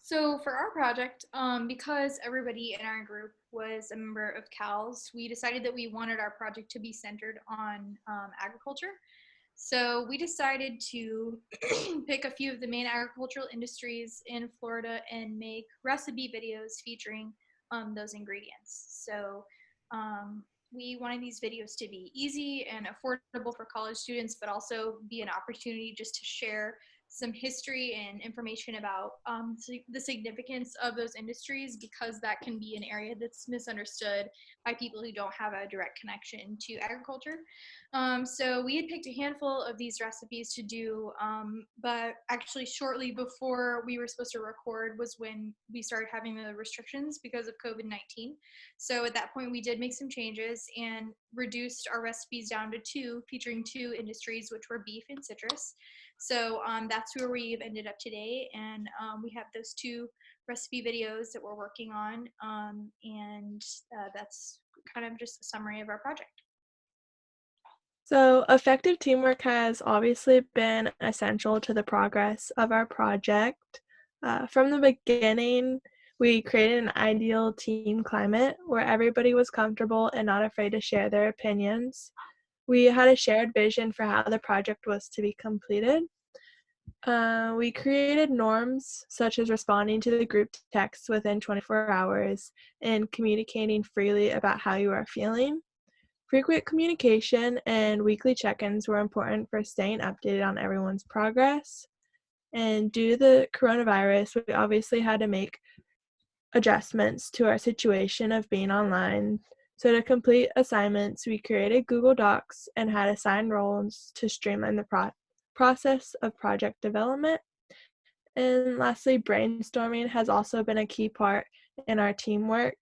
So for our project, because everybody in our group was a member of CALS, we decided that we wanted our project to be centered on agriculture. So we decided to pick a few of the main agricultural industries in Florida and make recipe videos featuring those ingredients. So we wanted these videos to be easy and affordable for college students, but also be an opportunity just to share some history and information about the significance of those industries, because that can be an area that's misunderstood by people who don't have a direct connection to agriculture. So we had picked a handful of these recipes to do, but actually shortly before we were supposed to record was when we started having the restrictions because of COVID-19. So at that point, we did make some changes and reduced our recipes down to two, featuring two industries, which were beef and citrus. So that's where we've ended up today, and we have those two recipe videos that we're working on, and that's kind of just a summary of our project. So, effective teamwork has obviously been essential to the progress of our project. From the beginning, we created an ideal team climate where everybody was comfortable and not afraid to share their opinions. We had a shared vision for how the project was to be completed. We created norms such as responding to the group texts within 24 hours and communicating freely about how you are feeling. Frequent communication and weekly check-ins were important for staying updated on everyone's progress. And due to the coronavirus, we obviously had to make adjustments to our situation of being online. So to complete assignments, we created Google Docs and had assigned roles to streamline the process of project development. And lastly, brainstorming has also been a key part in our teamwork.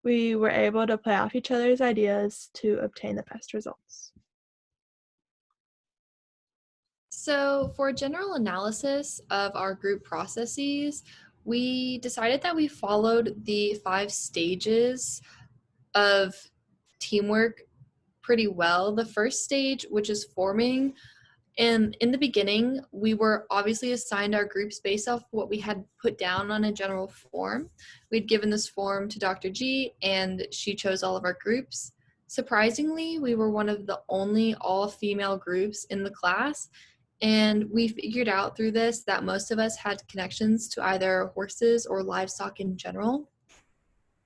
We were able to play off each other's ideas to obtain the best results. So, for general analysis of our group processes, we decided that we followed the 5 stages of teamwork pretty well. The first stage, which is forming, and in the beginning, we were obviously assigned our groups based off what we had put down on a general form. We'd given this form to Dr. G, and she chose all of our groups. Surprisingly, we were one of the only all-female groups in the class, and we figured out through this that most of us had connections to either horses or livestock in general.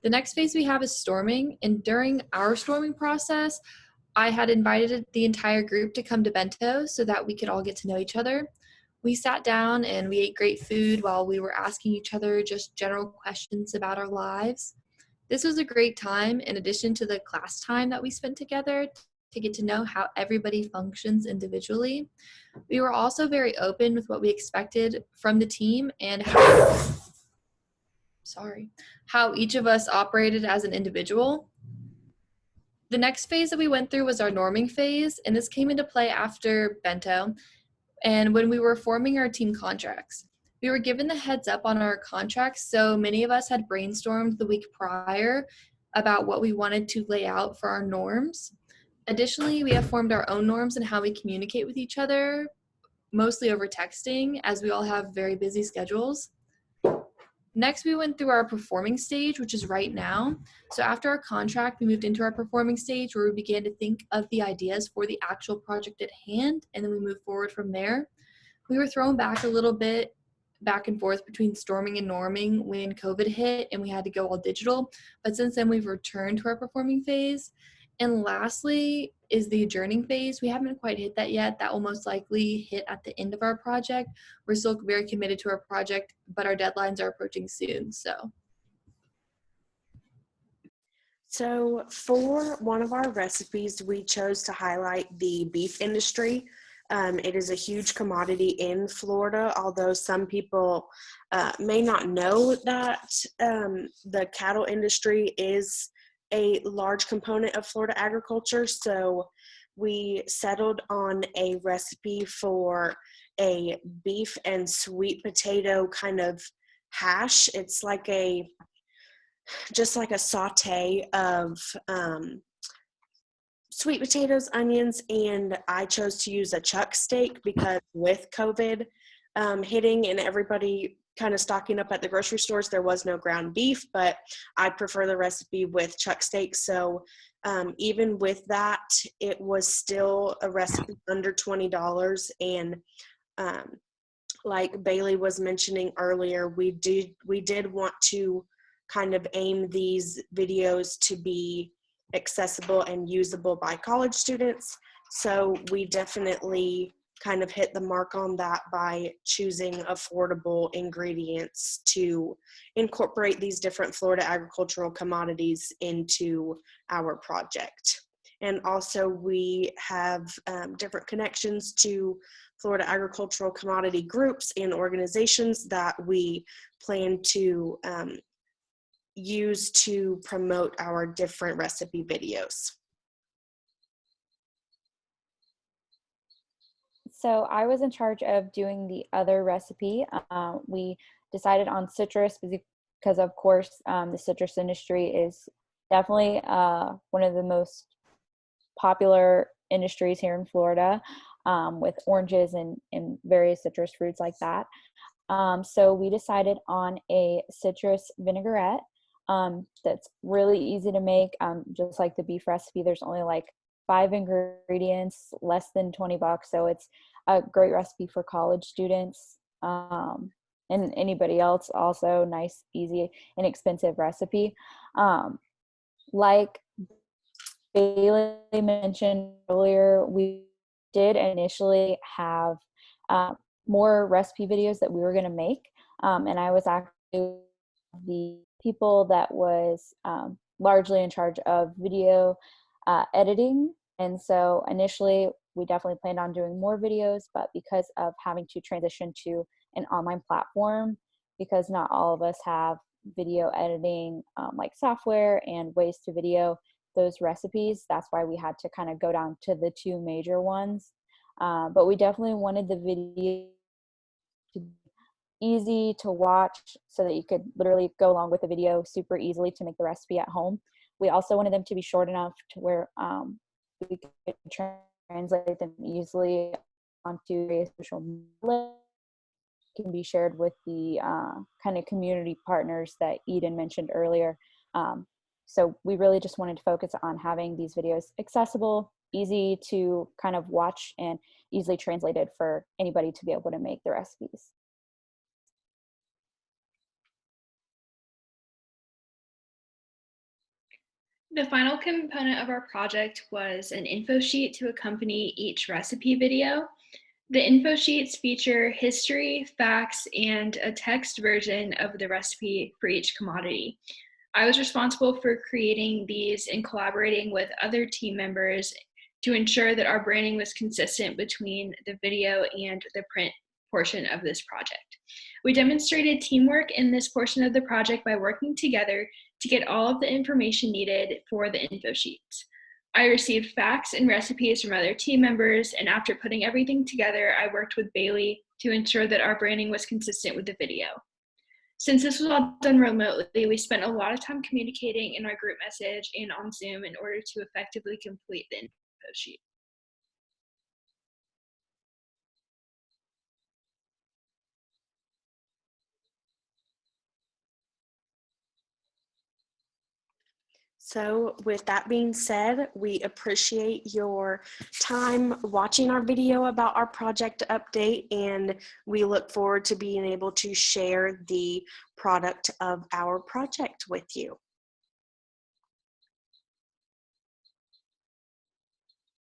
The next phase we have is storming, and during our storming process, I had invited the entire group to come to Bento so that we could all get to know each other. We sat down and we ate great food while we were asking each other just general questions about our lives. This was a great time in addition to the class time that we spent together to get to know how everybody functions individually. We were also very open with what we expected from the team and how each of us operated as an individual. The next phase that we went through was our norming phase, and this came into play after Bento and when we were forming our team contracts. We were given the heads up on our contracts, so many of us had brainstormed the week prior about what we wanted to lay out for our norms. Additionally, we have formed our own norms and how we communicate with each other, mostly over texting, as we all have very busy schedules. Next, we went through our performing stage, which is right now. So after our contract, we moved into our performing stage where we began to think of the ideas for the actual project at hand, and then we moved forward from there. We were thrown back a little bit back and forth between storming and norming when COVID hit and we had to go all digital. But since then, we've returned to our performing phase. And lastly is the adjourning phase. We haven't quite hit that yet. That will most likely hit at the end of our project. We're still very committed to our project, but our deadlines are approaching soon. So for one of our recipes, we chose to highlight the beef industry. It is a huge commodity in Florida, although some people may not know that the cattle industry is a large component of Florida agriculture. So we settled on a recipe for a beef and sweet potato kind of hash. It's like just like a saute of sweet potatoes, onions, and I chose to use a chuck steak because with COVID hitting and everybody kind of stocking up at the grocery stores. There was no ground beef, but I prefer the recipe with chuck steak. So even with that, it was still a recipe under $20. And like Bailey was mentioning earlier, we did want to kind of aim these videos to be accessible and usable by college students. So we definitely kind of hit the mark on that by choosing affordable ingredients to incorporate these different Florida agricultural commodities into our project. And also we have different connections to Florida agricultural commodity groups and organizations that we plan to use to promote our different recipe videos. So I was in charge of doing the other recipe. We decided on citrus because, of course, the citrus industry is definitely one of the most popular industries here in Florida, with oranges and various citrus fruits like that. So we decided on a citrus vinaigrette that's really easy to make. Just like the beef recipe, there's only like 5 ingredients, less than $20. So it's a great recipe for college students and anybody else. Also nice, easy, inexpensive recipe. Like Bailey mentioned earlier, we did initially have more recipe videos that we were going to make. And I was actually the people that was largely in charge of video editing. And so initially we definitely planned on doing more videos, but because of having to transition to an online platform, because not all of us have video editing like software and ways to video those recipes, that's why we had to kind of go down to the 2 major ones. But we definitely wanted the video to be easy to watch so that you could literally go along with the video super easily to make the recipe at home. We also wanted them to be short enough to where we could translate them easily onto various social media. Can be shared with the kind of community partners that Eden mentioned earlier. So we really just wanted to focus on having these videos accessible, easy to kind of watch, and easily translated for anybody to be able to make the recipes. The final component of our project was an info sheet to accompany each recipe video. The info sheets feature history, facts, and a text version of the recipe for each commodity. I was responsible for creating these and collaborating with other team members to ensure that our branding was consistent between the video and the print portion of this project. We demonstrated teamwork in this portion of the project by working together to get all of the information needed for the info sheets. I received facts and recipes from other team members, and after putting everything together, I worked with Bailey to ensure that our branding was consistent with the video. Since this was all done remotely, we spent a lot of time communicating in our group message and on Zoom in order to effectively complete the info sheet. So with that being said, we appreciate your time watching our video about our project update, and we look forward to being able to share the product of our project with you.